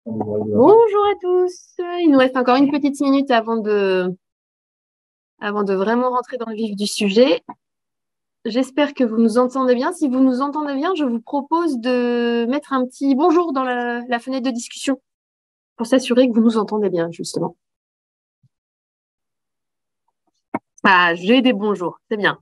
Bonjour à tous. Il nous reste encore une petite minute avant de vraiment rentrer dans le vif du sujet. J'espère que vous nous entendez bien. Si vous nous entendez bien, je vous propose de mettre un petit bonjour dans la fenêtre de discussion pour s'assurer que vous nous entendez bien, justement. Ah, j'ai des bonjours, c'est bien.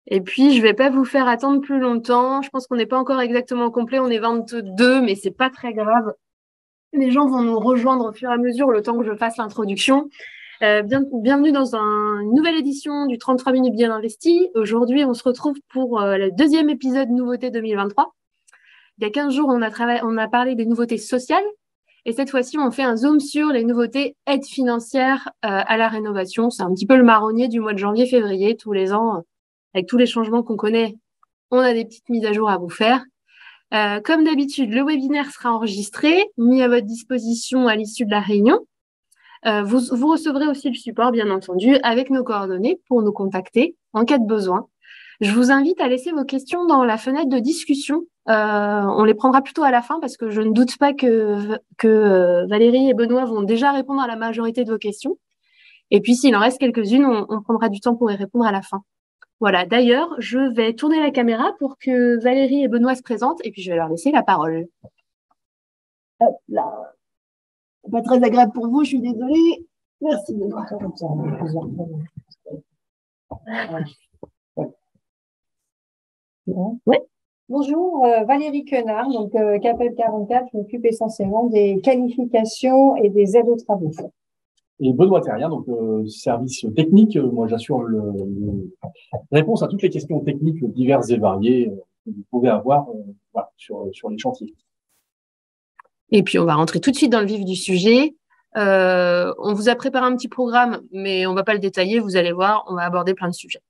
Et puis, je ne vais pas vous faire attendre plus longtemps. Je pense qu'on n'est pas encore exactement complet. On est 22, mais c'est pas très grave. Les gens vont nous rejoindre au fur et à mesure le temps que je fasse l'introduction. Bienvenue dans une nouvelle édition du 33 minutes bien investi. Aujourd'hui, on se retrouve pour le deuxième épisode Nouveauté 2023. Il y a 15 jours, on a parlé des nouveautés sociales. Et cette fois-ci, on fait un zoom sur les nouveautés aides financières à la rénovation. C'est un petit peu le marronnier du mois de janvier-février. Tous les ans, avec tous les changements qu'on connaît, on a des petites mises à jour à vous faire. Comme d'habitude, le webinaire sera enregistré, mis à votre disposition à l'issue de la réunion. Vous recevrez aussi le support, bien entendu, avec nos coordonnées pour nous contacter en cas de besoin. Je vous invite à laisser vos questions dans la fenêtre de discussion. On les prendra plutôt à la fin parce que je ne doute pas que Valérie et Benoît vont déjà répondre à la majorité de vos questions. Et puis, s'il en reste quelques-unes, on prendra du temps pour y répondre à la fin. Voilà, d'ailleurs, je vais tourner la caméra pour que Valérie et Benoît se présentent et puis je vais leur laisser la parole. Hop là. Pas très agréable pour vous, je suis désolée. Merci de voir ça comme ça. Ouais. Bonjour, Valérie Quenard, donc Capel 44, je m'occupe essentiellement des qualifications et des aides aux travaux. Et Benoît Terrien, donc service technique. Moi, j'assure réponse à toutes les questions techniques diverses et variées que vous pouvez avoir voilà, sur les chantiers. Et puis, on va rentrer tout de suite dans le vif du sujet. On vous a préparé un petit programme, mais on ne va pas le détailler. Vous allez voir, on va aborder plein de sujets.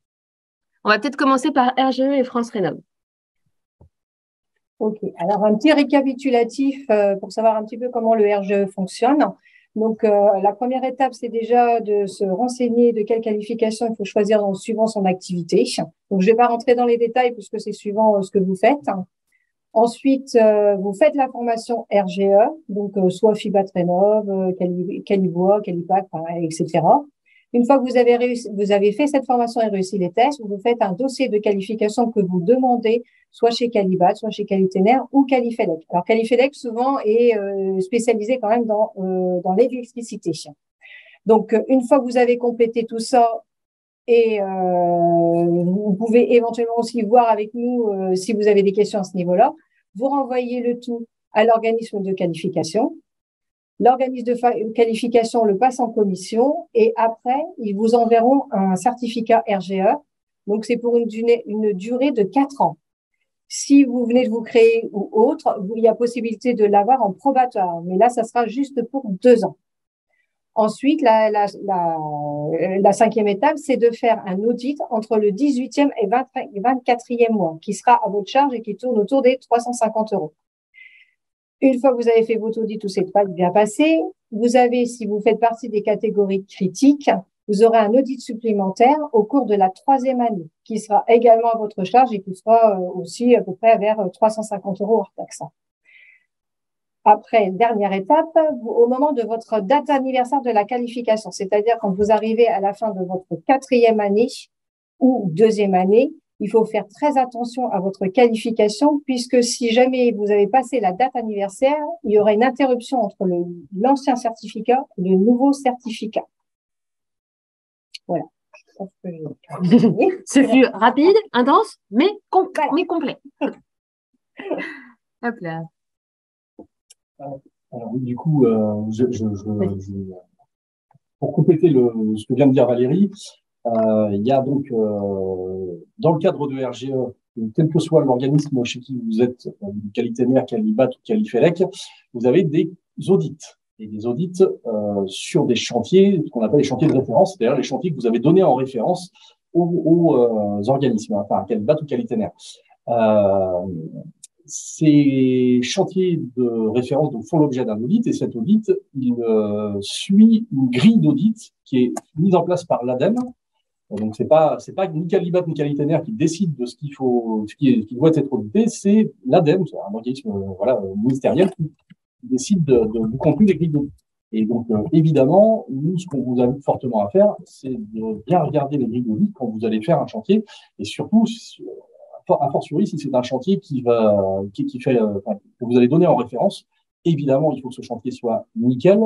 On va peut-être commencer par RGE et France Rénov'. Ok, alors un petit récapitulatif pour savoir un petit peu comment le RGE fonctionne. Donc, la première étape, c'est déjà de se renseigner de quelle qualification il faut choisir suivant son activité. Donc, je ne vais pas rentrer dans les détails puisque c'est suivant ce que vous faites. Ensuite, vous faites la formation RGE, donc soit FIBAT Rénov', Calibois, Calipac, etc. Une fois que vous avez fait cette formation et réussi les tests, vous faites un dossier de qualification que vous demandez soit chez Calibat, soit chez Qualitener ou Qualifelec. Alors Qualifelec souvent est spécialisé quand même dans l'électricité. Donc une fois que vous avez complété tout ça, et vous pouvez éventuellement aussi voir avec nous si vous avez des questions à ce niveau-là. Vous renvoyez le tout à l'organisme de qualification. L'organisme de qualification le passe en commission et après, ils vous enverront un certificat RGE. Donc, c'est pour une durée de 4 ans. Si vous venez de vous créer ou autre, il y a possibilité de l'avoir en probatoire. Mais là, ça sera juste pour 2 ans. Ensuite, la cinquième étape, c'est de faire un audit entre le 18e et 24e mois, qui sera à votre charge et qui tourne autour des 350 €. Une fois que vous avez fait votre audit, tout s'est bien passé, vous avez, si vous faites partie des catégories critiques, vous aurez un audit supplémentaire au cours de la 3e année, qui sera également à votre charge et qui sera aussi à peu près vers 350 € hors taxe. Après, dernière étape, au moment de votre date anniversaire de la qualification, c'est-à-dire quand vous arrivez à la fin de votre 4e année ou 2e année, il faut faire très attention à votre qualification puisque si jamais vous avez passé la date anniversaire, il y aura une interruption entre l'ancien certificat et le nouveau certificat. Voilà. Ce fut rapide, intense, mais complet. Hop là. Alors oui, du coup, pour compléter ce que vient de dire Valérie, il y a donc dans le cadre de RGE, quel que soit l'organisme chez qui vous êtes, Qualitener, Qualibat ou Qualifelec, vous avez des audits. Et des audits sur des chantiers, ce qu'on appelle les chantiers de référence, c'est-à-dire les chantiers que vous avez donnés en référence aux organismes, enfin Qualibat ou Qualitener. Ces chantiers de référence donc, font l'objet d'un audit et cet audit, il suit une grille d'audit qui est mise en place par l'ADEME Donc, c'est pas ni Calibat ni Qualitenaire qui décide de ce qui doit être audité, c'est l'ADEME, c'est un organisme ministériel qui décide du contenu des grilles d'audit. Et donc, évidemment, nous, ce qu'on vous invite fortement à faire, c'est de bien regarder les grilles d'audit quand vous allez faire un chantier, et surtout, a fortiori, si c'est un chantier qui que vous allez donner en référence, évidemment, il faut que ce chantier soit nickel.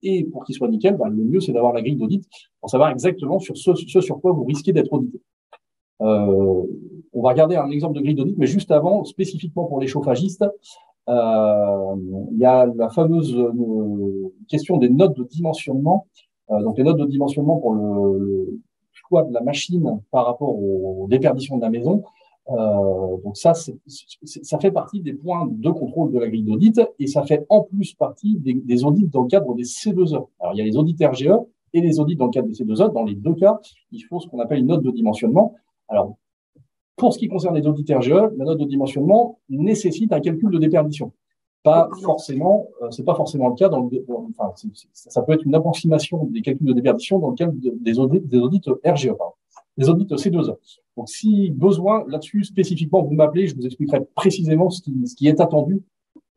Et pour qu'il soit nickel, le mieux, c'est d'avoir la grille d'audit pour savoir exactement sur ce sur quoi vous risquez d'être audité. On va regarder un exemple de grille d'audit, mais juste avant, spécifiquement pour les chauffagistes, il y a la fameuse question des notes de dimensionnement. Donc, les notes de dimensionnement pour le choix de la machine par rapport aux déperditions de la maison. Donc ça fait partie des points de contrôle de la grille d'audit et ça fait en plus partie des audits dans le cadre des C2E. Alors, il y a les audits RGE et les audits dans le cadre des C2E. Dans les deux cas, il faut ce qu'on appelle une note de dimensionnement. Alors, pour ce qui concerne les audits RGE, la note de dimensionnement nécessite un calcul de déperdition. C'est pas forcément le cas ça peut être une approximation des calculs de déperdition dans le cadre des audits RGE, des audits C2E. Donc, si besoin, là-dessus, spécifiquement, vous m'appelez, je vous expliquerai précisément ce qui est attendu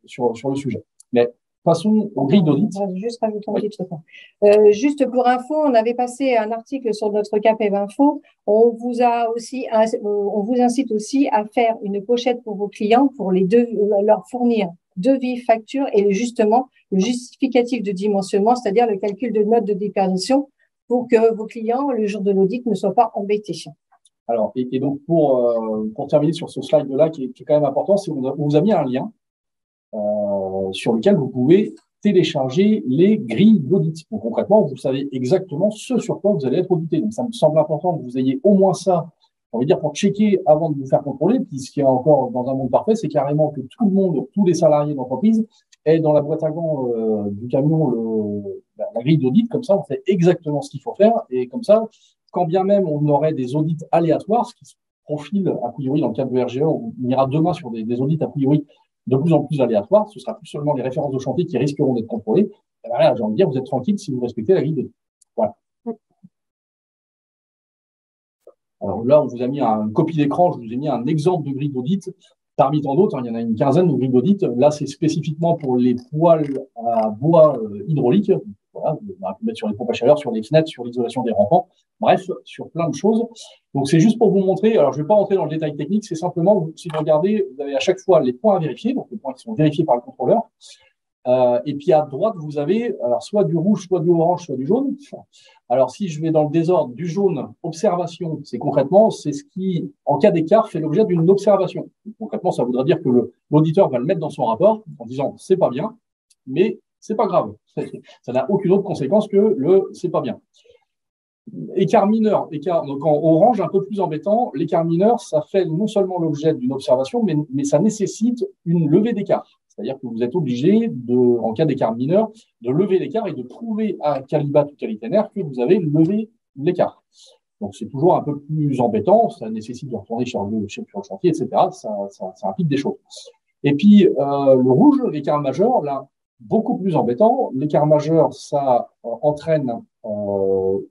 sur le sujet. Mais passons aux grilles d'audit. Je vais juste rajouter un petit truc. Juste pour info, on avait passé un article sur notre CAPEV Info. On vous incite aussi à faire une pochette pour vos clients pour leur fournir devis, factures et justement le justificatif de dimensionnement, c'est-à-dire le calcul de notes de déperdition pour que vos clients, le jour de l'audit, ne soient pas embêtés. Alors, et donc, pour terminer sur ce slide-là, qui est quand même important, c'est qu'on vous a mis un lien sur lequel vous pouvez télécharger les grilles d'audit. Donc, concrètement, vous savez exactement ce sur quoi vous allez être audité. Donc, ça me semble important que vous ayez au moins ça, on va dire, pour checker avant de vous faire contrôler. Puis, ce qui est encore dans un monde parfait, c'est carrément que tout le monde, tous les salariés d'entreprise, aient dans la boîte à gants du camion la grille d'audit. Comme ça, on sait exactement ce qu'il faut faire. Et comme ça, quand bien même on aurait des audits aléatoires, ce qui se profile a priori dans le cadre de RGE, on ira demain sur des audits a priori de plus en plus aléatoires, ce sera plus seulement les références de chantier qui risqueront d'être contrôlées. Et là, j'ai envie de dire, vous êtes tranquille si vous respectez la grille d'audit. Voilà. Alors là, on vous a mis une copie d'écran, je vous ai mis un exemple de grille d'audit. Parmi tant d'autres, il y en a une quinzaine de grilles d'audit. Là, c'est spécifiquement pour les poêles à bois hydrauliques. Voilà, on va mettre sur les pompes à chaleur, sur les fenêtres, sur l'isolation des rampants. Bref, sur plein de choses. Donc, c'est juste pour vous montrer. Alors, je ne vais pas rentrer dans le détail technique. C'est simplement, si vous regardez, vous avez à chaque fois les points à vérifier, donc les points qui sont vérifiés par le contrôleur. Et puis, à droite, vous avez alors soit du rouge, soit du orange, soit du jaune. Alors, si je vais dans le désordre, du jaune, observation, c'est ce qui, en cas d'écart, fait l'objet d'une observation. Concrètement, ça voudrait dire que l'auditeur va le mettre dans son rapport en disant c'est pas bien, mais c'est pas grave. Ça n'a aucune autre conséquence que c'est pas bien. Écart mineur, donc en orange, un peu plus embêtant, l'écart mineur, ça fait non seulement l'objet d'une observation, mais ça nécessite une levée d'écart. C'est-à-dire que vous êtes obligé, en cas d'écart mineur, de lever l'écart et de prouver à Calibat ou Qualitenaire que vous avez levé l'écart. Donc, c'est toujours un peu plus embêtant, ça nécessite de retourner sur le chantier, etc. Ça implique des choses. Et puis, le rouge, l'écart majeur, là, beaucoup plus embêtant. L'écart majeur, ça entraîne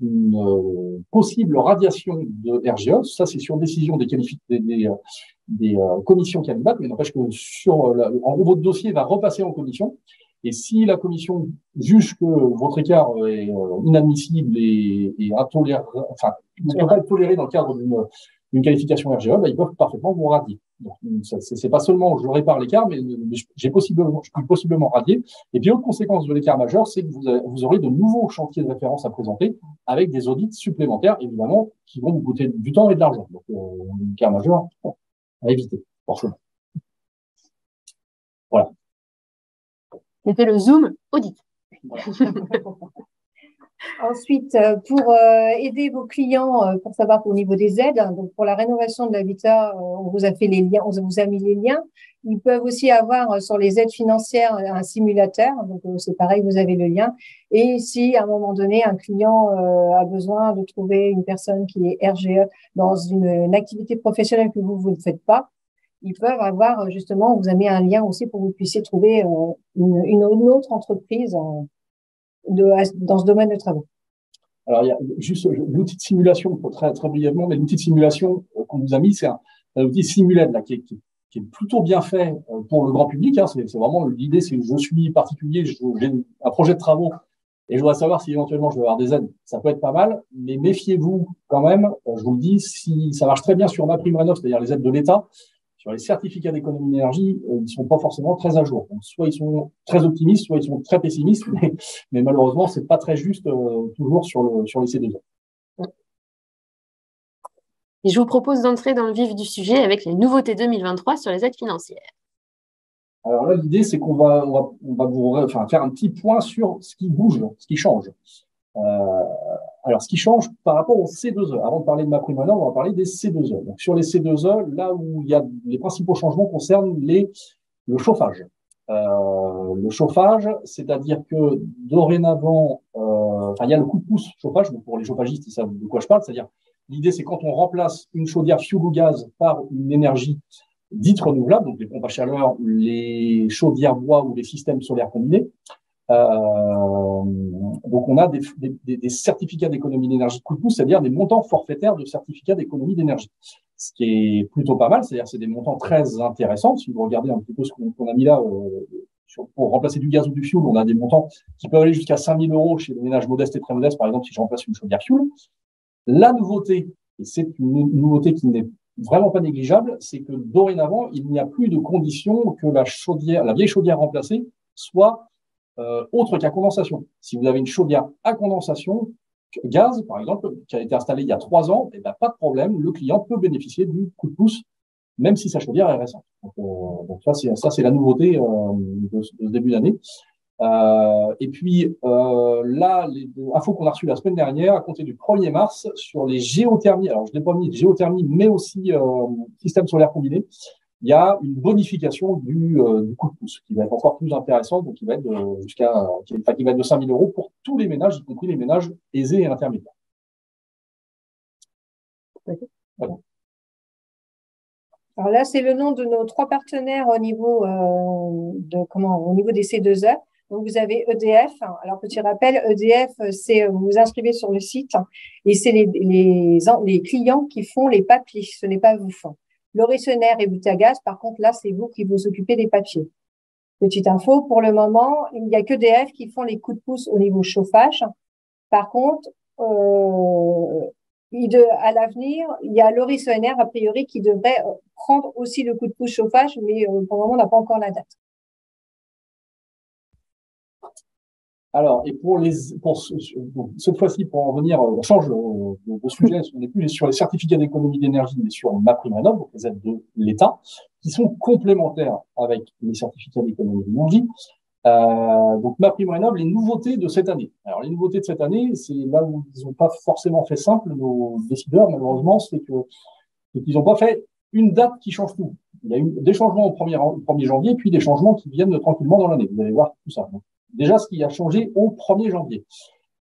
une possible radiation de RGE. Ça, c'est sur décision des commissions Calibat, mais n'empêche que en gros, votre dossier va repasser en commission. Et si la commission juge que votre écart est inadmissible et intolérable, enfin, ne peut pas être toléré dans le cadre d'une qualification RGE, ils peuvent parfaitement vous radier. Donc, c'est pas seulement je répare l'écart, mais je peux possiblement radier. Et puis, autre conséquence de l'écart majeur, c'est que vous aurez de nouveaux chantiers de référence à présenter avec des audits supplémentaires, évidemment, qui vont vous coûter du temps et de l'argent. Donc, l'écart majeur, à éviter, forcément. Voilà. C'était le Zoom audit. Ensuite, pour aider vos clients, pour savoir au niveau des aides, donc pour la rénovation de l'habitat, on vous a fait les liens, on vous a mis les liens. Ils peuvent aussi avoir sur les aides financières un simulateur, donc c'est pareil, vous avez le lien. Et si à un moment donné un client a besoin de trouver une personne qui est RGE dans une activité professionnelle que vous ne faites pas, ils peuvent avoir justement, on vous a mis un lien aussi pour que vous puissiez trouver une autre entreprise dans ce domaine de travaux. Alors, il y a juste l'outil de simulation, très, très brièvement, mais l'outil de simulation qu'on nous a mis, c'est un outil Simuled là, qui est plutôt bien fait pour le grand public. Hein. C'est vraiment l'idée, c'est que je suis particulier, j'ai un projet de travaux et je voudrais savoir si éventuellement je vais avoir des aides. Ça peut être pas mal, mais méfiez-vous quand même. Je vous le dis, si ça marche très bien sur MaPrimeRénov', c'est-à-dire les aides de l'État, sur les certificats d'économie d'énergie, ils ne sont pas forcément très à jour. Donc, soit ils sont très optimistes, soit ils sont très pessimistes, mais malheureusement, c'est pas très juste toujours sur les C2E. Et je vous propose d'entrer dans le vif du sujet avec les nouveautés 2023 sur les aides financières. Alors là, l'idée, c'est qu'on va vous faire un petit point sur ce qui bouge, ce qui change. Alors, ce qui change par rapport aux C2E. Avant de parler de MaPrimeRénov', on va parler des C2E. Donc, sur les C2E, là où il y a les principaux changements concernent le chauffage. Le chauffage, c'est-à-dire que dorénavant, il y a le coup de pouce chauffage. Donc pour les chauffagistes, ils savent de quoi je parle. C'est-à-dire, l'idée, c'est quand on remplace une chaudière fioul ou gaz par une énergie dite renouvelable, donc les pompes à chaleur, les chaudières bois ou les systèmes solaires combinés. Donc, on a des certificats d'économie d'énergie de coup de pouce, c'est-à-dire des montants forfaitaires de certificats d'économie d'énergie. Ce qui est plutôt pas mal, c'est-à-dire c'est des montants très intéressants. Si vous regardez un petit peu ce qu'on a mis là, pour remplacer du gaz ou du fioul, on a des montants qui peuvent aller jusqu'à 5 000 € chez les ménages modestes et très modestes, par exemple, si je remplace une chaudière fioul. La nouveauté, et c'est une nouveauté qui n'est vraiment pas négligeable, c'est que dorénavant, il n'y a plus de condition que la vieille chaudière remplacée soit autre qu'à condensation. Si vous avez une chaudière à condensation, gaz, par exemple, qui a été installée il y a 3 ans, eh ben, pas de problème, le client peut bénéficier du coup de pouce, même si sa chaudière est récente. Donc ça, c'est la nouveauté de ce début d'année. Et puis là, les infos qu'on a reçues la semaine dernière, à compter du 1er mars, sur les géothermies, alors je n'ai pas mis géothermie, mais aussi système solaire combiné, il y a une bonification du coup de pouce qui va être encore plus intéressante, donc qui va être qui va être de 5 000 € pour tous les ménages, y compris les ménages aisés et intermédiaires. Voilà. Alors là, c'est le nom de nos 3 partenaires au niveau au niveau des C2E. Donc, vous avez EDF. Alors, petit rappel, EDF, c'est vous vous inscrivez sur le site et c'est les clients qui font les papiers. Ce n'est pas vous. L'Horizonnaire et Butagaz, par contre, là, c'est vous qui vous occupez des papiers. Petite info, pour le moment, il n'y a qu'EDF qui font les coups de pouce au niveau chauffage. Par contre, à l'avenir, il y a l'Horizonnaire, a priori, qui devrait prendre aussi le coup de pouce chauffage, mais pour le moment, on n'a pas encore la date. Alors, et cette fois-ci, pour en venir, on change de sujet, on n'est plus sur les certificats d'économie d'énergie, mais sur MaPrimeRénov', donc les aides de l'État, qui sont complémentaires avec les certificats d'économie d'énergie. Donc MaPrimeRénov', les nouveautés de cette année. Alors, les nouveautés de cette année, c'est là où ils n'ont pas forcément fait simple, nos décideurs, malheureusement, c'est qu'ils n'ont pas fait une date qui change tout. Il y a eu des changements au 1er janvier, puis des changements qui viennent tranquillement dans l'année. Vous allez voir tout ça. Donc, déjà, ce qui a changé au 1er janvier.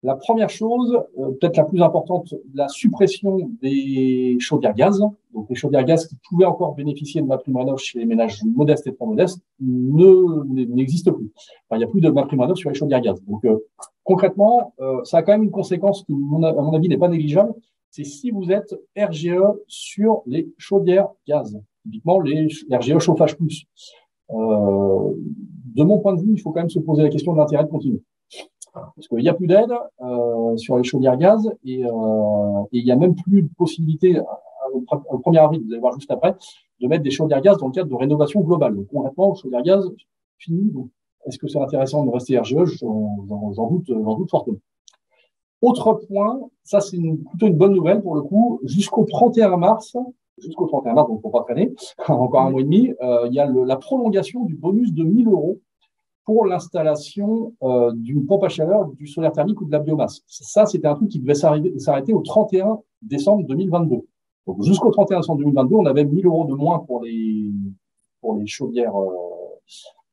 La première chose, peut-être la plus importante, la suppression des chaudières gaz. Donc, les chaudières gaz qui pouvaient encore bénéficier de MaPrimeRénov' chez les ménages modestes et très modestes n'existent plus. Enfin, il n'y a plus de MaPrimeRénov' sur les chaudières gaz. Donc, concrètement, ça a quand même une conséquence qui, à mon avis, n'est pas négligeable. C'est si vous êtes RGE sur les chaudières gaz. Typiquement, les RGE chauffage plus. De mon point de vue, il faut quand même se poser la question de l'intérêt de continuer. Parce qu'il n'y a plus d'aide sur les chaudières gaz et il n'y a même plus de possibilité, au 1er avril, vous allez voir juste après, de mettre des chaudières gaz dans le cadre de rénovation globale. Donc concrètement, chaudières gaz, fini. Donc, est-ce que c'est intéressant de rester RGE? J'en doute fortement. Autre point, ça c'est plutôt une bonne nouvelle pour le coup, jusqu'au 31 mars, donc il ne faut pas traîner, encore un mois et demi, il y a la prolongation du bonus de 1 000 € pour l'installation d'une pompe à chaleur, du solaire thermique ou de la biomasse. Ça, c'était un truc qui devait s'arrêter au 31 décembre 2022. Donc, jusqu'au 31 décembre 2022, on avait 1 000 € de moins pour les chaudières,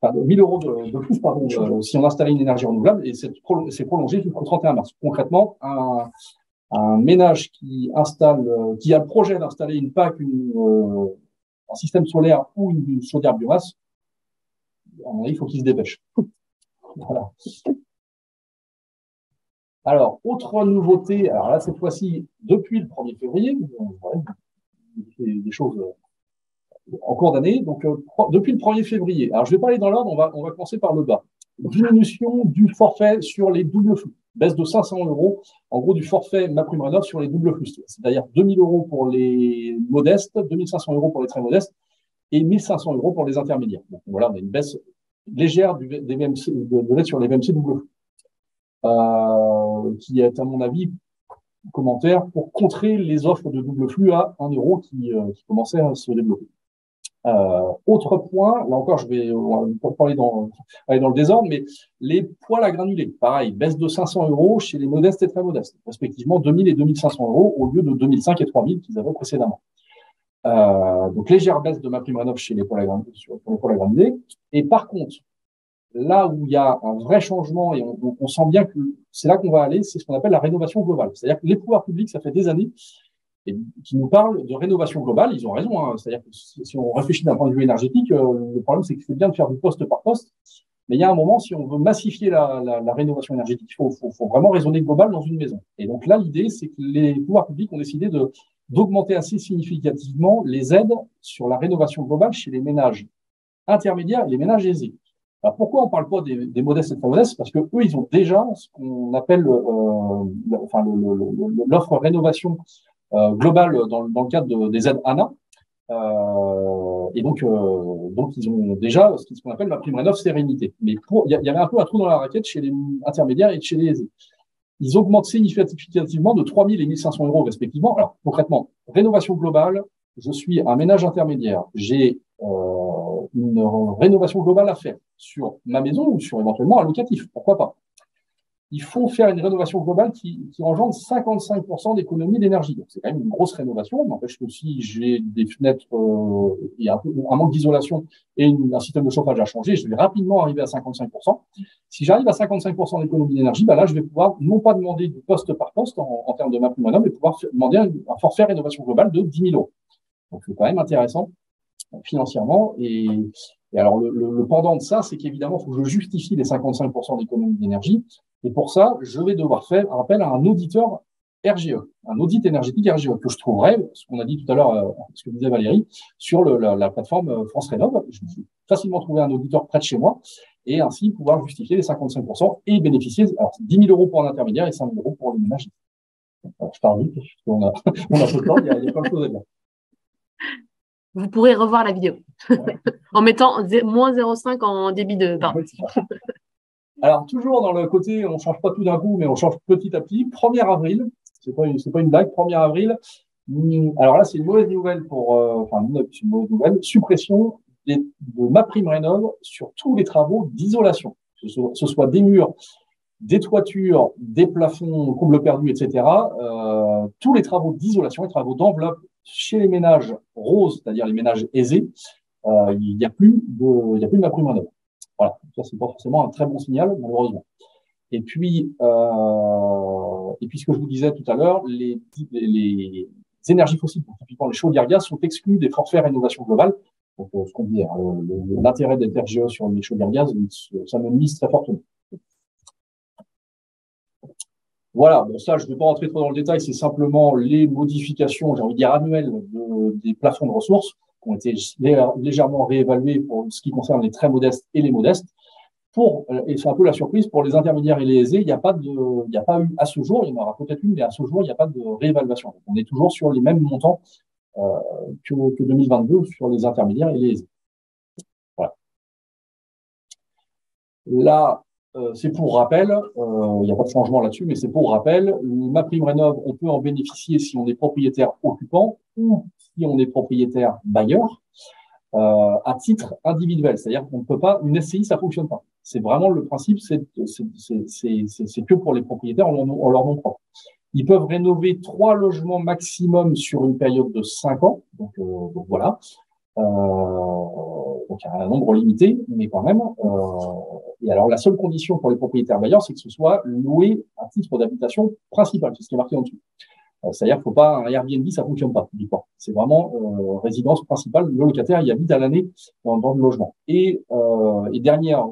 1 000 € de plus, pardon, si on installait une énergie renouvelable, et c'est prolongé jusqu'au 31 mars. Concrètement, un ménage qui a le projet d'installer une PAC, un système solaire ou une chaudière biomasse, il faut qu'il se dépêche. Voilà. Alors, autre nouveauté, alors là, cette fois-ci, depuis le 1er février, des choses en cours d'année. Donc, depuis le 1er février. Alors, je vais pas aller dans l'ordre, on va commencer par le bas. Diminution du forfait sur les doubles flux. Baisse de 500 euros, en gros, du forfait MaPrimeRénov' sur les doubles flux. C'est-à-dire 2000 euros pour les modestes, 2500 euros pour les très modestes et 1500 euros pour les intermédiaires. Donc, voilà, on a une baisse légère des VMC, de sur les VMC double flux. Qui est, à mon avis, commentaire pour contrer les offres de double flux à 1 euro qui commençaient à se développer. Autre point, là encore, je vais aller dans le désordre, mais les poêles à granulés, pareil, baisse de 500 euros chez les modestes et très modestes, respectivement 2000 et 2500 euros au lieu de 2005 et 3000 qu'ils avaient précédemment. Donc, légère baisse de MaPrimeRénov' chez les poêles à granulés. Et par contre, là où il y a un vrai changement et on sent bien que c'est là qu'on va aller, c'est ce qu'on appelle la rénovation globale. C'est-à-dire que les pouvoirs publics, ça fait des années, et qui nous parlent de rénovation globale. Ils ont raison. Hein. C'est-à-dire que si on réfléchit d'un point de vue énergétique, le problème, c'est que c'est bien de faire du poste par poste. Mais il y a un moment, si on veut massifier la rénovation énergétique, il faut vraiment raisonner global dans une maison. Et donc là, l'idée, c'est que les pouvoirs publics ont décidé d'augmenter assez significativement les aides sur la rénovation globale chez les ménages intermédiaires et les ménages aisés. Alors pourquoi on ne parle pas des modestes et très modestes? Parce que eux, ils ont déjà ce qu'on appelle l'offre rénovation globale dans le cadre des aides ANA. Et donc, ils ont déjà ce qu'on appelle MaPrimeRénov' sérénité. Mais il y avait un peu un trou dans la raquette chez les intermédiaires et chez les aisés. Ils augmentent significativement de 3 000 et 1 500 euros respectivement. Alors concrètement, rénovation globale, je suis un ménage intermédiaire, j'ai une rénovation globale à faire sur ma maison ou sur éventuellement un locatif, pourquoi pas. Il faut faire une rénovation globale qui engendre 55% d'économie d'énergie. Donc, c'est quand même une grosse rénovation. N'empêche que si j'ai des fenêtres, il y a un manque d'isolation et un système de chauffage à changer, je vais rapidement arriver à 55%. Si j'arrive à 55% d'économie d'énergie, bah là, je vais pouvoir non pas demander du poste par poste en termes de MaPrimeRénov', mais pouvoir demander un forfait rénovation globale de 10 000 euros. Donc, c'est quand même intéressant financièrement. Et alors, le pendant de ça, c'est qu'évidemment, il faut que je justifie les 55% d'économie d'énergie. Et pour ça, je vais devoir faire appel à un auditeur RGE, un audit énergétique RGE, que je trouverai, ce qu'on a dit tout à l'heure, ce que disait Valérie, sur la plateforme France Rénov'. Je vais facilement trouver un auditeur près de chez moi et ainsi pouvoir justifier les 55% et bénéficier, alors 10 000 euros pour un intermédiaire et 5 000 euros pour les ménages. Alors, je parle vite, on a peu de temps, il y a plein de choses à dire. Vous pourrez revoir la vidéo en mettant moins 0,5 en débit de bain. Alors, toujours dans le côté, on ne change pas tout d'un coup, mais on change petit à petit. 1er avril, c'est pas une blague, 1er avril. Alors là, c'est une mauvaise nouvelle c'est une mauvaise nouvelle. Suppression de MaPrimeRénov' sur tous les travaux d'isolation. Que ce soit des murs, des toitures, des plafonds, combles perdus, etc. Tous les travaux d'isolation, les travaux d'enveloppe chez les ménages roses, c'est-à-dire les ménages aisés, il n'y a plus de MaPrimeRénov'. Voilà, ça c'est pas forcément un très bon signal, malheureusement. Et puis ce que je vous disais tout à l'heure, les énergies fossiles, typiquement les chaudières gaz, sont exclues des forfaits rénovation globale. Donc, ce qu'on dit, l'intérêt d'être RGE sur les chaudières gaz, ça me mise très fortement. Voilà, bon ça, je ne vais pas rentrer trop dans le détail, c'est simplement les modifications, j'ai envie de dire annuelles, des plafonds de ressources qui ont été légèrement réévalués pour ce qui concerne les très modestes et les modestes. Et c'est un peu la surprise, pour les intermédiaires et les aisés, il n'y a pas eu à ce jour, il y en aura peut-être une, mais à ce jour, il n'y a pas de réévaluation. Donc, on est toujours sur les mêmes montants que 2022 sur les intermédiaires et les aisés. Voilà. Là, c'est pour rappel, il n'y a pas de changement là-dessus, mais c'est pour rappel, MaPrimeRénov', on peut en bénéficier si on est propriétaire occupant ou si on est propriétaire bailleur, à titre individuel. C'est-à-dire qu'on ne peut pas, une SCI, ça ne fonctionne pas. C'est vraiment le principe, c'est que pour les propriétaires en leur nom propre. Ils peuvent rénover 3 logements maximum sur une période de 5 ans. Donc voilà. Donc, il y a un nombre limité, mais quand même. Et alors, la seule condition pour les propriétaires bailleurs, c'est que ce soit loué à titre d'habitation principale, c'est ce qui est marqué en dessous. C'est-à-dire qu'il ne faut pas, un Airbnb, ça ne fonctionne pas. C'est vraiment résidence principale. Le locataire y habite à l'année dans le logement. Et dernière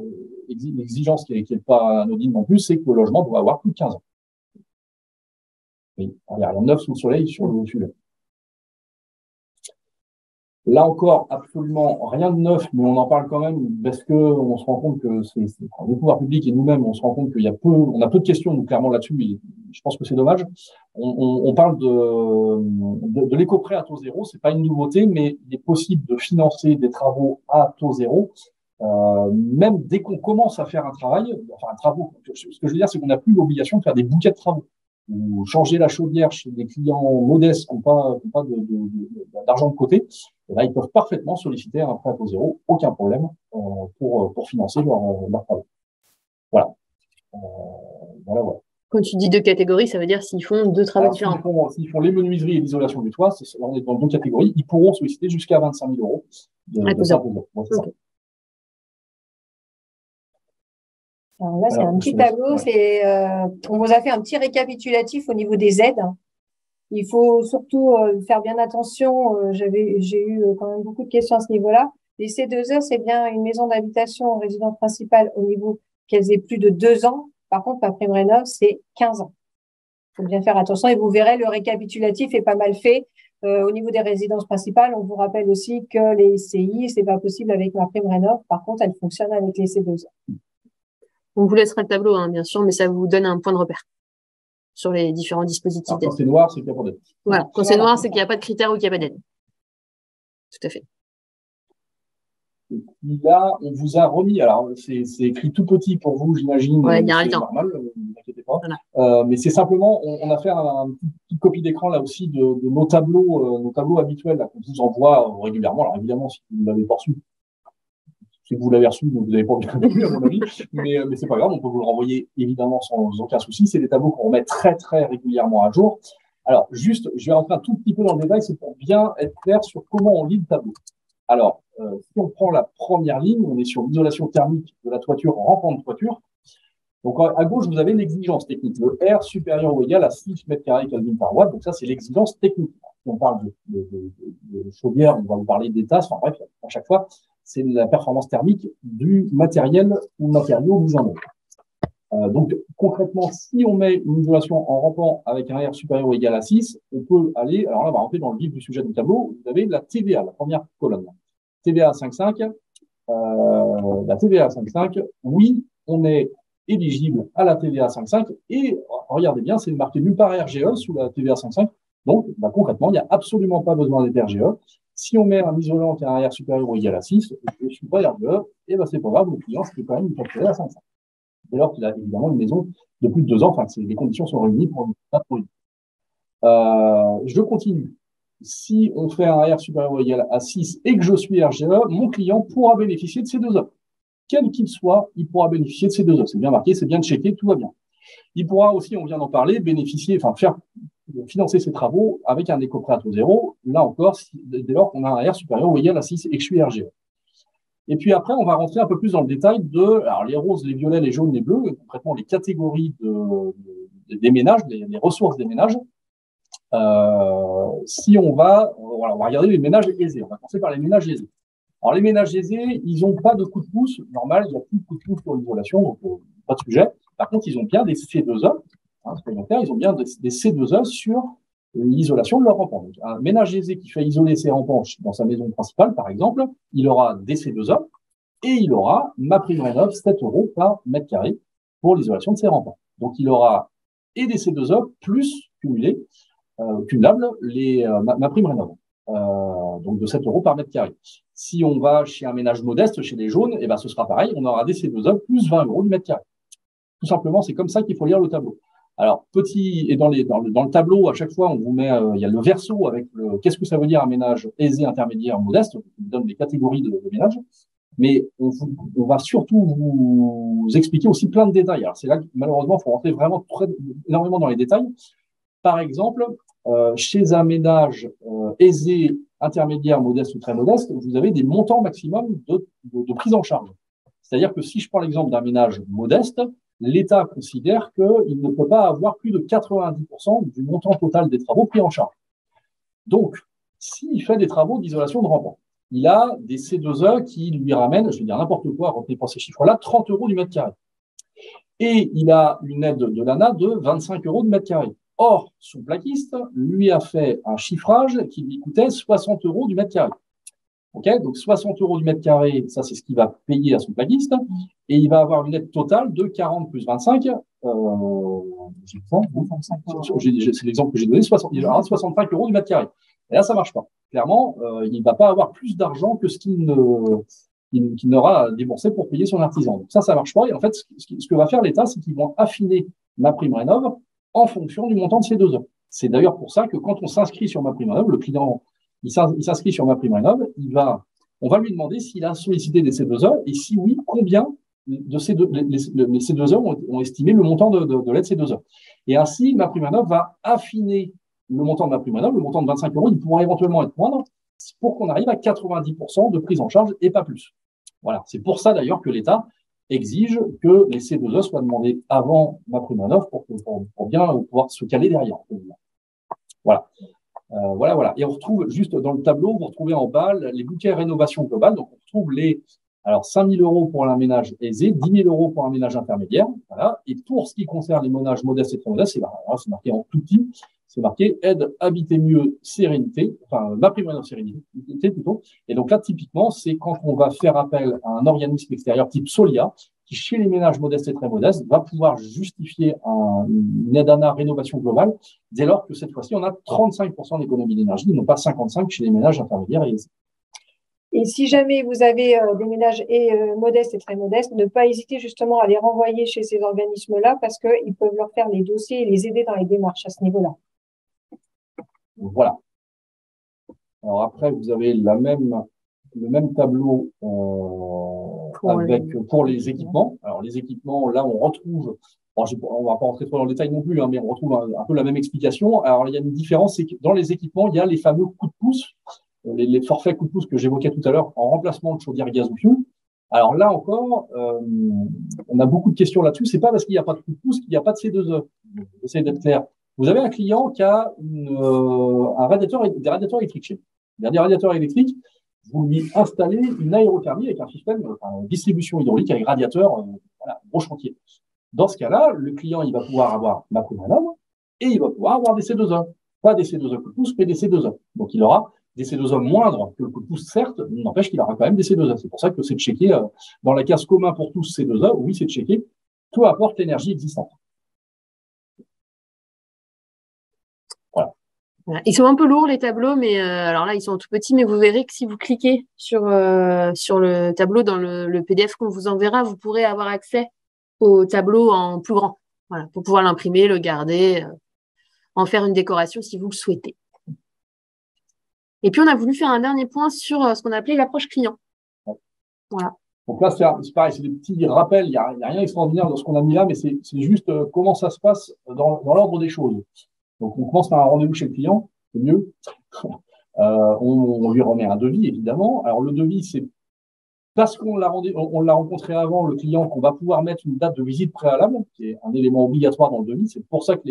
exigence qui n'est pas anodine non plus, c'est que le logement doit avoir plus de 15 ans. Oui, il n'y a rien de neuf sous le soleil sur le sujet. Là encore, absolument rien de neuf, mais on en parle quand même parce que on se rend compte que les pouvoirs publics et nous-mêmes, on se rend compte on a peu de questions, nous, clairement, là-dessus, et je pense que c'est dommage. On parle de l'éco-prêt à taux zéro, c'est pas une nouveauté, mais il est possible de financer des travaux à taux zéro, même dès qu'on commence à faire un travail, enfin, un travaux. Ce que je veux dire, c'est qu'on n'a plus l'obligation de faire des bouquets de travaux ou changer la chaudière chez des clients modestes qui n'ont pas d'argent de côté. Et là, ils peuvent parfaitement solliciter un prêt à taux zéro, aucun problème, pour financer leur travail. Voilà. Voilà. Quand tu dis deux catégories, ça veut dire s'ils font deux travaux différents. S'ils font les menuiseries et l'isolation du toit, on est dans deux catégories, ils pourront solliciter jusqu'à 25 000 euros de prêt à taux zéro. Ouais, okay. Alors là, c'est un petit tableau. Ouais. On vous a fait un petit récapitulatif au niveau des aides. Il faut surtout faire bien attention. J'ai eu quand même beaucoup de questions à ce niveau-là. Les C2E, c'est bien une maison d'habitation en résidence principale au niveau qu'elles aient plus de 2 ans. Par contre, MaPrimeRénov', c'est 15 ans. Il faut bien faire attention et vous verrez, le récapitulatif est pas mal fait. Au niveau des résidences principales, on vous rappelle aussi que les SCI, c'est pas possible avec MaPrimeRénov'. Par contre, elles fonctionnent avec les C2E. On vous laissera le tableau, hein, bien sûr, mais ça vous donne un point de repère sur les différents dispositifs d'aide. Quand c'est noir, c'est qu'il n'y a pas d'aide. Voilà. Quand c'est noir, c'est qu'il n'y a pas de critères ou qu'il n'y a pas d'aide. Tout à fait. Là, on vous a remis, alors c'est écrit tout petit pour vous, j'imagine. Ouais, il n'y a rien. C'est normal, ne vous inquiétez pas. Voilà. Mais c'est simplement, on a fait une petite copie d'écran là aussi de nos tableaux habituels qu'on vous envoie régulièrement. Alors évidemment, si vous ne l'avez pas reçu, si vous l'avez reçu, vous n'avez pas envie de le lire, à mon avis, mais c'est pas grave, on peut vous le renvoyer évidemment sans aucun souci. C'est des tableaux qu'on remet très très régulièrement à jour. Alors juste, je vais rentrer un tout petit peu dans le détail, c'est pour bien être clair sur comment on lit le tableau. Alors, si on prend la première ligne, on est sur l'isolation thermique de la toiture rampant de toiture. Donc à gauche, vous avez l'exigence technique, le R supérieur ou égal à 6 mètres carrés Kelvin par watt. Donc ça, c'est l'exigence technique. Si on parle de chaudière, on va vous parler des tasses. Enfin bref, à chaque fois, c'est la performance thermique du matériel ou matériau mis en œuvre. Donc, concrètement, si on met une isolation en rampant avec un R supérieur ou égal à 6, on peut aller, alors là, on va rentrer dans le vif du sujet du tableau, vous avez la TVA, la première colonne. TVA 5.5, la TVA 5.5, oui, on est éligible à la TVA 5.5 et, regardez bien, c'est marqué nulle part RGE sous la TVA 5.5. Donc, concrètement, il n'y a absolument pas besoin d'être RGE. Si on met un isolant qui a un R supérieur ou égal à 6, je ne suis pas RGE, et c'est pas grave, le client, c'est quand même une facture à 5.5. Dès lors qu'il a évidemment une maison de plus de 2 ans, enfin, les conditions sont réunies pour une produit. Je continue. Si on fait un R supérieur ou égal à 6 et que je suis RGE, mon client pourra bénéficier de ces 2 offres. Quel qu'il soit, il pourra bénéficier de ces 2 offres. C'est bien marqué, c'est bien checké, tout va bien. Il pourra aussi, on vient d'en parler, financer ses travaux avec un éco-prêt à taux zéro. Là encore, dès lors qu'on a un R supérieur ou égal à 6 et que je suis RGE. Et puis après, on va rentrer un peu plus dans le détail alors les roses, les violets, les jaunes, les bleus, concrètement les catégories des ménages, les ressources des ménages. Si on va regarder les ménages aisés. On va commencer par les ménages aisés. Alors les ménages aisés, ils n'ont pas de coup de pouce normal, il n'y a plus de coup de pouce pour l'isolation, donc pas de sujet. Par contre, ils ont bien des C2E, ils ont bien des C2E sur l'isolation de leur rampant. Donc, un ménage aisé qui fait isoler ses rampants dans sa maison principale, par exemple, il aura des C2E et il aura MaPrimeRénov' 7 € par mètre carré pour l'isolation de ses rampants. Donc, il aura et des C2E plus cumulables MaPrimeRénov'. Donc de 7 € par mètre carré. Si on va chez un ménage modeste, chez les jaunes, ce sera pareil, on aura des C2E plus 20 € du mètre carré. Tout simplement, c'est comme ça qu'il faut lire le tableau. Alors, dans le tableau, à chaque fois, on vous met, il y a le verso avec qu'est-ce que ça veut dire un ménage aisé, intermédiaire, modeste, on vous donne des catégories de ménages, mais on va surtout vous expliquer aussi plein de détails. Alors, c'est là que, malheureusement, il faut rentrer vraiment énormément dans les détails. Par exemple, chez un ménage aisé, intermédiaire, modeste ou très modeste, vous avez des montants maximum de prise en charge. C'est-à-dire que si je prends l'exemple d'un ménage modeste, l'État considère qu'il ne peut pas avoir plus de 90% du montant total des travaux pris en charge. Donc, s'il fait des travaux d'isolation de rampant, il a des C2E qui lui ramènent, je vais dire n'importe quoi, retenez pas ces chiffres-là, 30 € du mètre carré. Et il a une aide de l'ANA de 25 € du mètre carré. Or, son plaquiste lui a fait un chiffrage qui lui coûtait 60 € du mètre carré. Ok, donc 60 € du mètre carré, ça c'est ce qu'il va payer à son plaquiste, et il va avoir une aide totale de 40 plus 25. C'est l'exemple que j'ai donné, il aura 65 € du mètre carré. Et là, ça marche pas. Clairement, il ne va pas avoir plus d'argent que ce qu'il n'aura déboursé pour payer son artisan. Donc ça marche pas. Et en fait, ce que va faire l'État, c'est qu'ils vont affiner MaPrimeRénov' en fonction du montant de ces 2 heures. C'est d'ailleurs pour ça que quand on s'inscrit sur MaPrimeRénov', le client il s'inscrit sur MaPrimeRénov', on va lui demander s'il a sollicité des C2E et si oui, combien de ces les C2E ont estimé le montant de l'aide C2E. Et ainsi, MaPrimeRénov' va affiner le montant de MaPrimeRénov', le montant de 25 €, il pourra éventuellement être moindre pour qu'on arrive à 90% de prise en charge et pas plus. Voilà, c'est pour ça d'ailleurs que l'État exige que les C2E soient demandés avant MaPrimeRénov' pour bien pouvoir se caler derrière. Voilà. Voilà. Et on retrouve juste dans le tableau, vous retrouvez en bas les bouquets rénovation globale. Donc, on retrouve 5 000 € pour un ménage aisé, 10 000 € pour un ménage intermédiaire. Voilà. Et pour ce qui concerne les ménages modestes et très modestes, c'est marqué en tout petit. C'est marqué aide habiter mieux sérénité, enfin MaPrimeRénov' sérénité plutôt. Et donc là, typiquement, c'est quand on va faire appel à un organisme extérieur type Solia, qui, chez les ménages modestes et très modestes, va pouvoir justifier une aide ANA rénovation globale, dès lors que cette fois-ci, on a 35% d'économie d'énergie, non pas 55% chez les ménages intermédiaires et aisés. Et si jamais vous avez des ménages modestes et très modestes, ne pas hésiter justement à les renvoyer chez ces organismes-là parce qu'ils peuvent leur faire les dossiers et les aider dans les démarches à ce niveau-là. Voilà. Alors après, vous avez le même tableau pour les équipements. Alors les équipements, là, on retrouve, on ne va pas rentrer trop dans le détail non plus, mais on retrouve un peu la même explication. Alors il y a une différence, c'est que dans les équipements, il y a les fameux coups de pouce, les forfaits coups de pouce que j'évoquais tout à l'heure en remplacement de chaudière gaz ou fioul. Alors là encore, on a beaucoup de questions là-dessus. C'est pas parce qu'il n'y a pas de coup de pouce qu'il n'y a pas de C2E. J'essaie d'être clair. Vous avez un client qui a des radiateurs électriques chez lui. Il y a des radiateurs électriques, vous lui installez une aérothermie avec un système de distribution hydraulique avec radiateur, gros chantier. Dans ce cas-là, le client, il va pouvoir avoir MaPrimeRénov' et il va pouvoir avoir des C2E. Pas des C2E coup de pouce, mais des C2E. Donc, il aura des C2E moindres que le coup de pouce, certes, mais n'empêche qu'il aura quand même des C2E. C'est pour ça que c'est checké dans la case commun pour tous C2E. Oui, c'est checké. Tout apporte l'énergie existante. Ils sont un peu lourds les tableaux, mais alors là ils sont tout petits, mais vous verrez que si vous cliquez sur le tableau dans le PDF qu'on vous enverra, vous pourrez avoir accès au tableau en plus grand, voilà, pour pouvoir l'imprimer, le garder, en faire une décoration si vous le souhaitez. Et puis on a voulu faire un dernier point sur ce qu'on a appelé l'approche client. Voilà. Donc là c'est pareil, c'est des petits rappels, il n'y a rien d'extraordinaire dans ce qu'on a mis là, mais c'est juste comment ça se passe dans l'ordre des choses. Donc, on commence par un rendez-vous chez le client, c'est mieux. On lui remet un devis, évidemment. Alors, le devis, c'est parce qu'on l'a rencontré avant, le client, qu'on va pouvoir mettre une date de visite préalable, qui est un élément obligatoire dans le devis. C'est pour ça que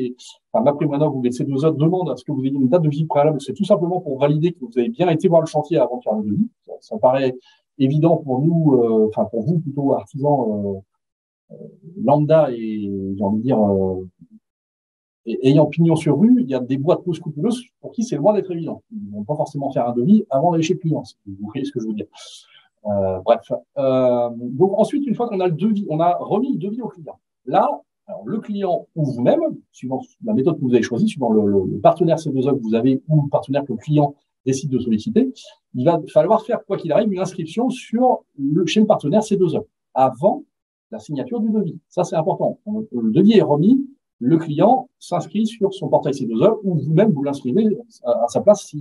MaPrimeRénov' ou les C2E demandent à ce que vous ayez une date de visite préalable. C'est tout simplement pour valider que vous avez bien été voir le chantier avant de faire le devis. Ça paraît évident pour nous, pour vous plutôt, artisans lambda et, j'ai envie de dire, et ayant pignon sur rue, il y a des boîtes peu scrupuleuses pour qui c'est loin d'être évident. Ils ne vont pas forcément faire un devis avant d'aller chez le client. Vous voyez ce que je veux dire. Bref. Donc ensuite, une fois qu'on a le devis, on a remis le devis au client. Là, alors, le client ou vous-même, suivant la méthode que vous avez choisie, suivant le partenaire C2E que vous avez ou le partenaire que le client décide de solliciter, il va falloir faire, quoi qu'il arrive, une inscription chez le partenaire C2E avant la signature du devis. Ça, c'est important. Le devis est remis. Le client s'inscrit sur son portail C2E ou vous-même vous l'inscrivez à sa place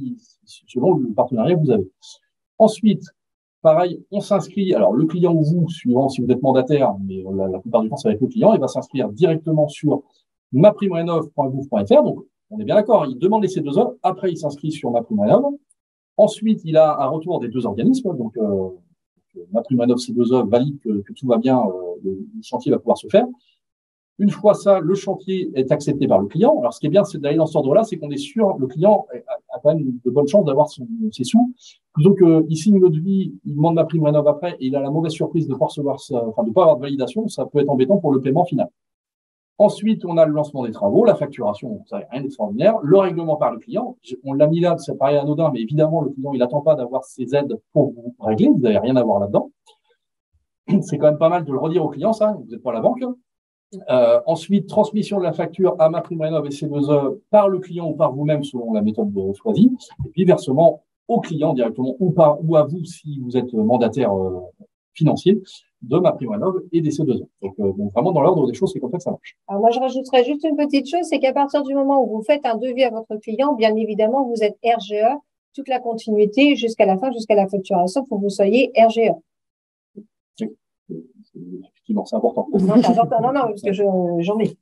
selon le partenariat que vous avez. Ensuite, pareil, on s'inscrit, alors le client ou vous, suivant si vous êtes mandataire, mais la plupart du temps c'est avec le client, il va s'inscrire directement sur maprimerenov.gouv.fr. Donc, on est bien d'accord, il demande les C2E, après il s'inscrit sur MaPrimeRénov'. Ensuite, il a un retour des deux organismes, donc MaPrimeRénov' C2E valide que tout va bien, le chantier va pouvoir se faire. Une fois ça, le chantier est accepté par le client. Alors, ce qui est bien, c'est d'aller dans cet ordre-là, c'est qu'on est sûr, le client a quand même de bonnes chances d'avoir ses sous. Plutôt qu'il signe le devis, il demande MaPrimeRénov' après, et il a la mauvaise surprise de ne pas recevoir de pas avoir de validation, ça peut être embêtant pour le paiement final. Ensuite, on a le lancement des travaux, la facturation, ça n'a rien d'extraordinaire, le règlement par le client. On l'a mis là, ça paraît anodin, mais évidemment, le client, il n'attend pas d'avoir ses aides pour vous régler, vous n'avez rien à voir là-dedans. C'est quand même pas mal de le redire au client, ça, vous n'êtes pas la banque. Ensuite, transmission de la facture à MaPrimeRénov' et C2E par le client ou par vous-même selon la méthode choisie. Et puis, versement au client directement ou à vous si vous êtes mandataire financier de MaPrimeRénov' et des C2E. Donc vraiment, dans l'ordre des choses, c'est comme ça que ça marche. Alors moi, je rajouterais juste une petite chose, c'est qu'à partir du moment où vous faites un devis à votre client, bien évidemment, vous êtes RGE, toute la continuité jusqu'à la fin, jusqu'à la facturation, il faut que vous soyez RGE. Effectivement, c'est important. Non, parce que j'en ai.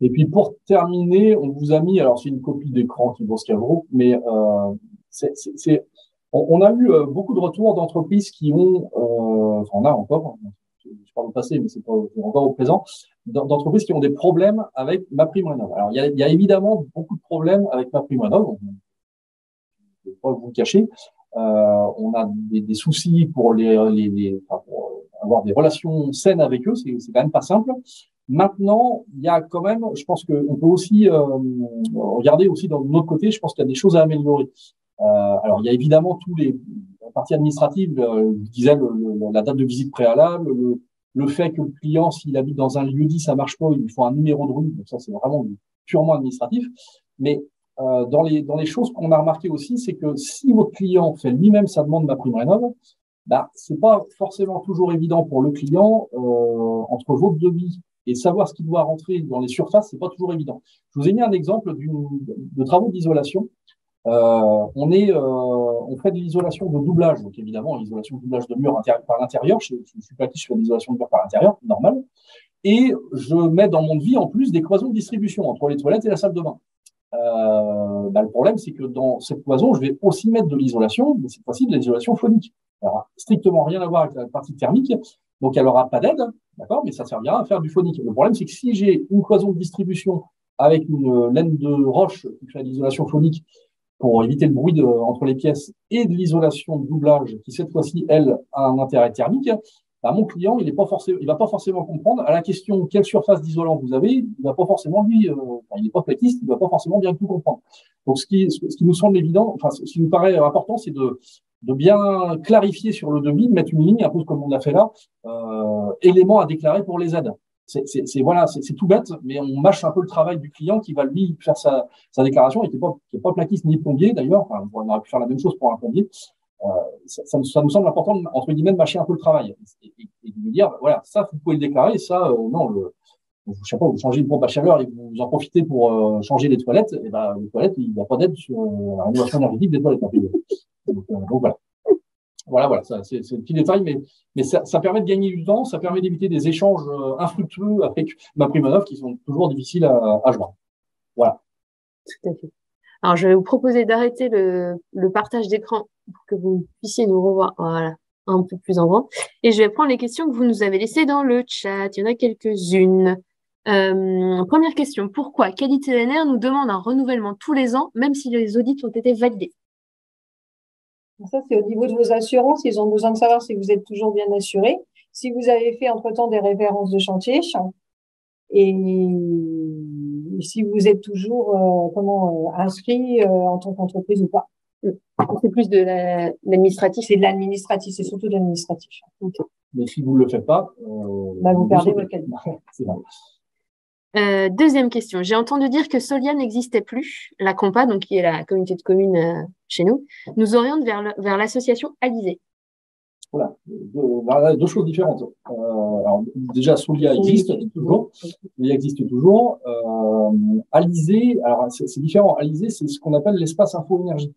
Et puis pour terminer, on vous a mis, alors c'est une copie d'écran qui vaut ce qu'elle vaut, mais on a eu beaucoup de retours d'entreprises qui ont, enfin on a encore, je parle au passé, mais c'est pas encore au présent, d'entreprises qui ont des problèmes avec MaPrimeRénov'. Alors il y a évidemment beaucoup de problèmes avec MaPrimeRénov', je ne vais pas vous le cacher. On a des soucis pour pour avoir des relations saines avec eux, c'est quand même pas simple. Maintenant, il y a quand même, je pense qu'on peut aussi regarder aussi dans l'autre côté, je pense qu'il y a des choses à améliorer. Alors, il y a évidemment la partie administrative, je disais la date de visite préalable, le fait que le client, s'il habite dans un lieu dit, ça marche pas, il lui faut un numéro de rue, donc ça c'est vraiment purement administratif. Mais dans les choses qu'on a remarqué aussi, c'est que si votre client fait lui-même sa demande MaPrimeRénov', c'est pas forcément toujours évident pour le client entre votre devis et savoir ce qui doit rentrer dans les surfaces, c'est pas toujours évident. Je vous ai mis un exemple de travaux d'isolation. On fait de l'isolation de doublage, donc évidemment l'isolation de doublage de mur par l'intérieur. Je suis plaqué, je fais de l'isolation de mur par l'intérieur, normal. Et je mets dans mon devis en plus des cloisons de distribution entre les toilettes et la salle de bain. Le problème, c'est que dans cette cloison, je vais aussi mettre de l'isolation, mais cette fois-ci de l'isolation phonique. Elle n'aura strictement rien à voir avec la partie thermique, donc elle n'aura pas d'aide, d'accord, mais ça servira à faire du phonique. Le problème, c'est que si j'ai une cloison de distribution avec une laine de roche qui fait de l'isolation phonique pour éviter le bruit entre les pièces et de l'isolation de doublage qui, cette fois-ci, elle, a un intérêt thermique, mon client, il va pas forcément comprendre à la question quelle surface d'isolant vous avez, il va pas forcément il n'est pas plaquiste, il va pas forcément bien tout comprendre. Donc, ce qui nous semble évident, enfin, ce qui nous paraît important, c'est de bien clarifier sur le devis, de mettre une ligne, un peu comme on a fait là, éléments à déclarer pour les aides. C'est tout bête, mais on mâche un peu le travail du client qui va lui faire sa déclaration et qui est pas plaquiste ni plombier d'ailleurs. Enfin, on aurait pu faire la même chose pour un plombier. Ça nous semble important, entre guillemets, de mâcher un peu le travail et de lui dire, voilà, ça, vous pouvez le déclarer, et ça, non, je sais pas, vous changez une pompe à chaleur et vous en profitez pour changer les toilettes, et les toilettes, il n'y a pas d'aide sur la rénovation énergétique des toilettes. Donc voilà. Voilà, c'est un petit détail, mais ça permet de gagner du temps, ça permet d'éviter des échanges infructueux avec MaPrimeRénov' qui sont toujours difficiles à joindre. Voilà. Tout à fait. Alors, je vais vous proposer d'arrêter le partage d'écran pour que vous puissiez nous revoir. Voilà, un peu plus en grand. Et je vais prendre les questions que vous nous avez laissées dans le chat. Il y en a quelques-unes. Première question. Pourquoi Qualité ENR nous demande un renouvellement tous les ans, même si les audits ont été validés? Ça, c'est au niveau de vos assurances. Ils ont besoin de savoir si vous êtes toujours bien assuré, si vous avez fait entre-temps des références de chantier et si vous êtes toujours inscrit en tant qu'entreprise ou pas. C'est plus de l'administratif. C'est de l'administratif, c'est surtout de l'administratif. Okay. Mais si vous ne le faites pas, vous perdez votre qualité. C'est vrai. Deuxième question. J'ai entendu dire que Solia n'existait plus. La Compa, donc qui est la communauté de communes chez nous oriente vers l'association Alizé. Voilà, deux choses différentes. Alors déjà, Solia existe toujours. Solia existe toujours. Alizé, alors c'est différent. Alizé, c'est ce qu'on appelle l'espace info-énergie.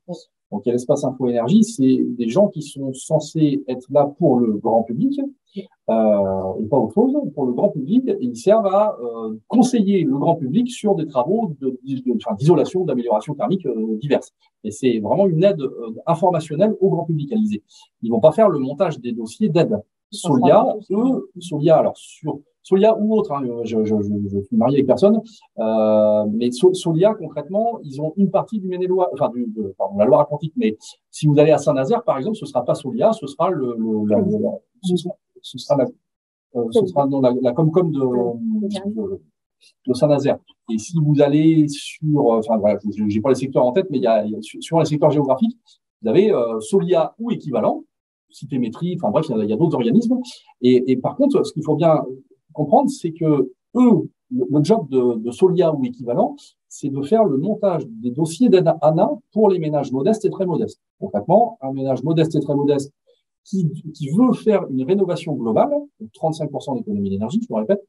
Donc, il y a l'espace info-énergie, c'est des gens qui sont censés être là pour le grand public et pas autre chose, pour le grand public. Et ils servent à conseiller le grand public sur des travaux d'isolation, d'amélioration thermique diverses. Et c'est vraiment une aide informationnelle au grand public, Alizé. Ils vont pas faire le montage des dossiers d'aide. Solia, alors sur Solia ou autre, hein, je suis marié avec personne, mais Solia, concrètement, ils ont une partie du Maine-et-Loire, pardon, la Loire-Atlantique, mais si vous allez à Saint-Nazaire, par exemple, ce sera pas Solia, ce sera ce sera dans la Comcom de Saint-Nazaire. Et si vous allez sur, enfin voilà, j'ai pas les secteurs en tête, mais sur les secteurs géographiques, vous avez Solia ou équivalent, Citémétrie, enfin bref, il y a d'autres organismes. Et par contre, ce qu'il faut bien comprendre, c'est que eux, le job de Solia ou équivalent, c'est de faire le montage des dossiers d'ANA pour les ménages modestes et très modestes. Concrètement, un ménage modeste et très modeste qui veut faire une rénovation globale, 35% d'économie d'énergie, je le répète,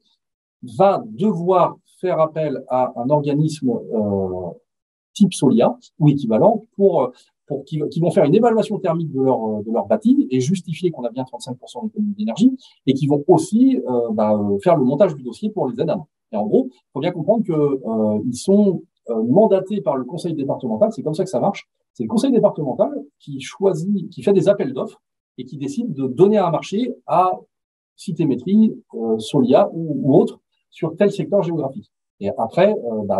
va devoir faire appel à un organisme type Solia ou équivalent qui vont faire une évaluation thermique de leur bâti et justifier qu'on a bien 35% d'économie d'énergie et qui vont aussi faire le montage du dossier pour les aides. Et en gros, il faut bien comprendre qu'ils sont mandatés par le conseil départemental, c'est comme ça que ça marche. C'est le conseil départemental qui fait des appels d'offres et qui décide de donner un marché à Citémétrie, Solia ou autre sur tel secteur géographique. Et après,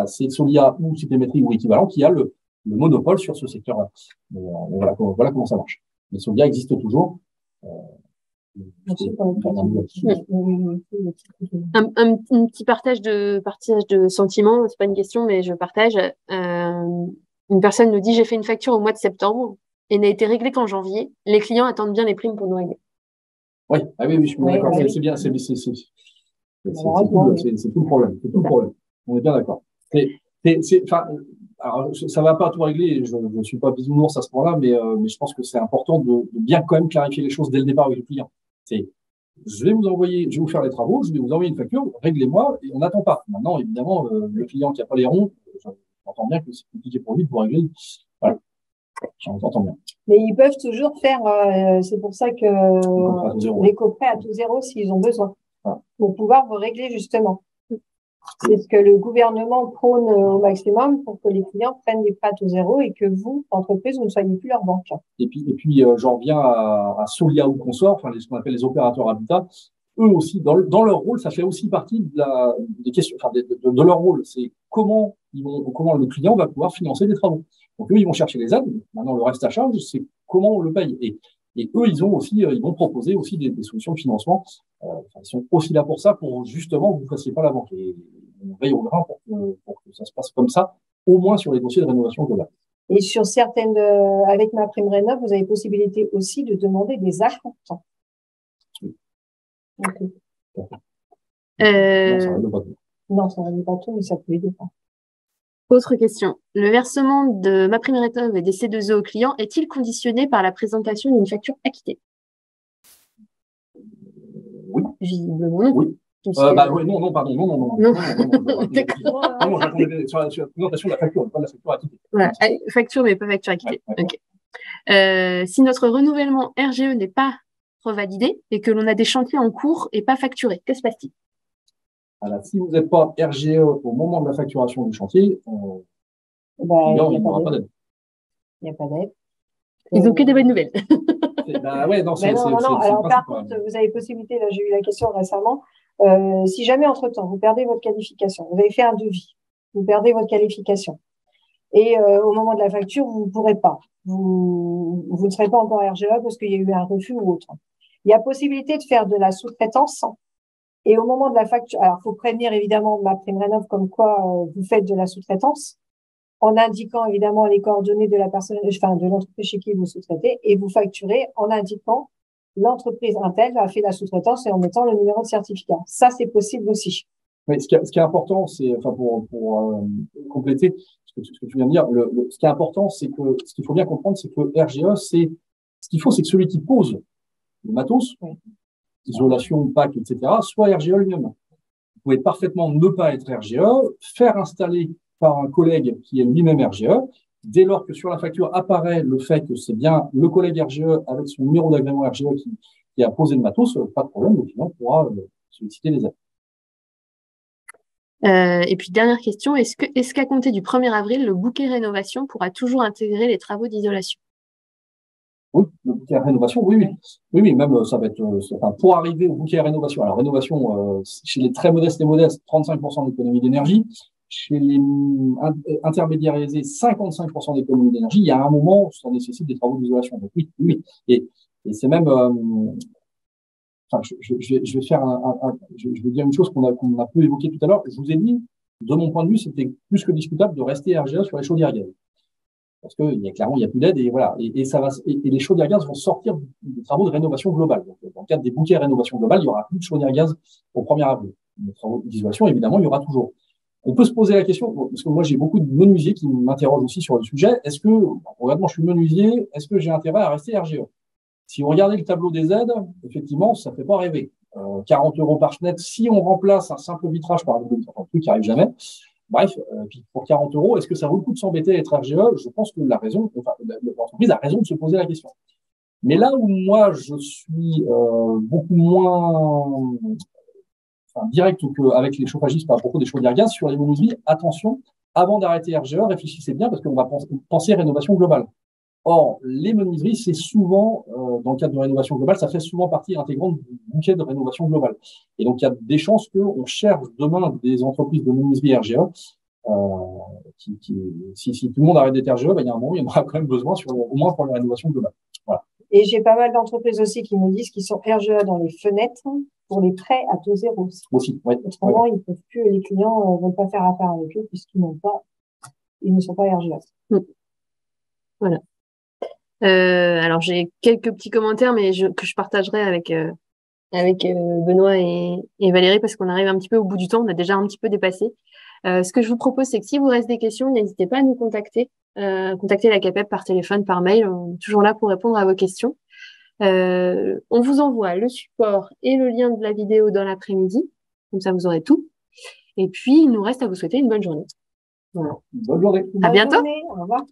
c'est Solia ou Citémétrie ou équivalent qui a le monopole sur ce secteur-là. Voilà comment ça marche. Mais Solia existe toujours. Un petit partage de sentiments, c'est pas une question, mais je partage. Une personne nous dit: j'ai fait une facture au mois de septembre et n'a été réglée qu'en janvier. Les clients attendent bien les primes pour nous régler. Oui, je suis d'accord. C'est bien, c'est tout le problème. C'est tout le problème. On est bien d'accord. Alors, ça va pas tout régler. Je ne suis pas bisounours à ce point-là, mais je pense que c'est important de bien quand même clarifier les choses dès le départ avec le client. Je vais vous faire les travaux, je vais vous envoyer une facture, réglez-moi, et on n'attend pas. Maintenant, évidemment, le client qui n'a pas les ronds, j'entends bien que c'est compliqué pour lui de vous régler. Voilà. J'entends bien. Mais ils peuvent toujours faire, c'est pour ça que l'éco-prêt à taux zéro s'ils ont besoin, pour pouvoir vous régler justement. C'est ce que le gouvernement prône au maximum pour que les clients prennent des prêts à taux zéro et que vous, entreprise, vous ne soyez plus leur banque. Et puis j'en reviens à Solia ou Consort, enfin ce qu'on appelle les opérateurs habitat. Eux aussi, dans leur rôle, ça fait aussi partie des questions, enfin de leur rôle. C'est comment le client va pouvoir financer des travaux. Donc eux, ils vont chercher les aides. Maintenant, le reste à charge, c'est comment on le paye. Et eux, ils vont proposer aussi des solutions de financement. Ils sont aussi là pour ça, pour justement que vous ne fassiez pas la banque. Et on veille au grain pour que ça se passe comme ça, au moins sur les dossiers de rénovation globale. Et sur certaines, avec MaPrimeRénov', vous avez possibilité aussi de demander des acomptes. Oui. Okay. Non, ça règle pas tout. Non, ça règle pas tout, mais ça peut aider. Autre question. Le versement de MaPrimeRénov' et des C2E aux clients est-il conditionné par la présentation d'une facture acquittée? Oui. Visiblement non. Oui. Non, pardon, non. J'attendais sur la présentation de la facture, pas de la facture acquittée. Voilà, facture, mais pas facture acquittée. Ouais. Ok. Si notre renouvellement RGE n'est pas revalidé et que l'on a des chantiers en cours et pas facturés, que se passe-t-il? Alors, si vous n'êtes pas RGE au moment de la facturation du chantier, il n'y aura pas d'aide. Il n'y a pas d'aide. Ils n'ont que des bonnes nouvelles. Non. Alors, par contre, vous avez possibilité, là, j'ai eu la question récemment, si jamais, entre-temps, vous perdez votre qualification, vous avez fait un devis, vous perdez votre qualification, et au moment de la facture, vous ne pourrez pas. Vous ne serez pas encore RGE parce qu'il y a eu un refus ou autre. Il y a possibilité de faire de la sous-traitance, et au moment de la facture, alors, il faut prévenir évidemment MaPrimeRénov' comme quoi vous faites de la sous-traitance, en indiquant évidemment les coordonnées de la personne, enfin de l'entreprise chez qui vous sous-traitez, et vous facturez en indiquant l'entreprise Intel a fait la sous-traitance et en mettant le numéro de certificat. Ça, c'est possible aussi. Oui, ce qui est important, c'est, enfin pour compléter ce que tu viens de dire, ce qui est important, c'est que ce qu'il faut bien comprendre, c'est que RGE, ce qu'il faut, c'est que celui qui pose le matos, isolation, pack, etc., soit RGE lui-même. Vous pouvez parfaitement ne pas être RGE, faire installer par un collègue qui est lui-même RGE. Dès lors que sur la facture apparaît le fait que c'est bien le collègue RGE avec son numéro d'agrément RGE qui a posé le matos, pas de problème, le client pourra solliciter les aides. Et puis, dernière question, est-ce qu'à compter du 1er avril, le bouquet rénovation pourra toujours intégrer les travaux d'isolation? Oui, le bouquet rénovation, oui, même ça va être, pour arriver au bouquet rénovation. Alors, rénovation, chez les très modestes et modestes, 35% d'économie d'énergie. Chez les intermédiarisés, 55% d'économie d'énergie. Il y a un moment où ça nécessite des travaux d'isolation. Donc oui. Et c'est même, enfin, je vais faire je vais dire une chose qu'on a peu évoquée tout à l'heure. Je vous ai dit, de mon point de vue, c'était plus que discutable de rester RGA sur les chaudières gaz. Parce que clairement, il n'y a plus d'aide et voilà. Et ça va, et les chaudières gaz vont sortir des travaux de rénovation globale. Donc, dans le cadre des bouquets rénovation globale, il y aura plus de chaudières gaz au 1er avril. Les travaux d'isolation, évidemment, il y aura toujours. On peut se poser la question, parce que moi, j'ai beaucoup de menuisiers qui m'interrogent aussi sur le sujet. Est-ce que, honnêtement, je suis menuisier, est-ce que j'ai intérêt à rester RGE? Si vous regardez le tableau des aides, effectivement, ça ne fait pas rêver. 40 € par fenêtre, si on remplace un simple vitrage par un double vitrage, un truc qui n'arrive jamais. Bref, puis pour 40 €, est-ce que ça vaut le coup de s'embêter à être RGE? Je pense que l'entreprise a raison de se poser la question. Mais là où moi, je suis beaucoup moins direct qu'avec les chauffagistes par propos des chaudières gaz, sur les menuiseries, attention, avant d'arrêter RGE, réfléchissez bien parce qu'on va penser rénovation globale. Or, les menuiseries, c'est souvent, dans le cadre de rénovation globale, ça fait souvent partie intégrante du bouquet de rénovation globale. Et donc, il y a des chances qu'on cherche demain des entreprises de menuiserie RGE. Si tout le monde arrête d'être RGE, il y a un moment, il y en aura quand même besoin, au moins pour la rénovation globale. Voilà. Et j'ai pas mal d'entreprises aussi qui me disent qu'ils sont RGE dans les fenêtres pour les prêts à taux zéro. Aussi, oui. Autrement, ils peuvent plus, les clients ne veulent pas faire affaire avec eux puisqu'ils ils ne sont pas RGE. Voilà. Alors j'ai quelques petits commentaires, mais que je partagerai avec Benoît et Valérie parce qu'on arrive un petit peu au bout du temps. On a déjà un petit peu dépassé. Ce que je vous propose, c'est que si vous reste des questions, n'hésitez pas à nous contacter. Contactez la CAPEB par téléphone, par mail. On est toujours là pour répondre à vos questions. On vous envoie le support et le lien de la vidéo dans l'après-midi. Comme ça, vous aurez tout. Et puis, il nous reste à vous souhaiter une bonne journée. Voilà. Bonne journée. À bientôt. Au revoir.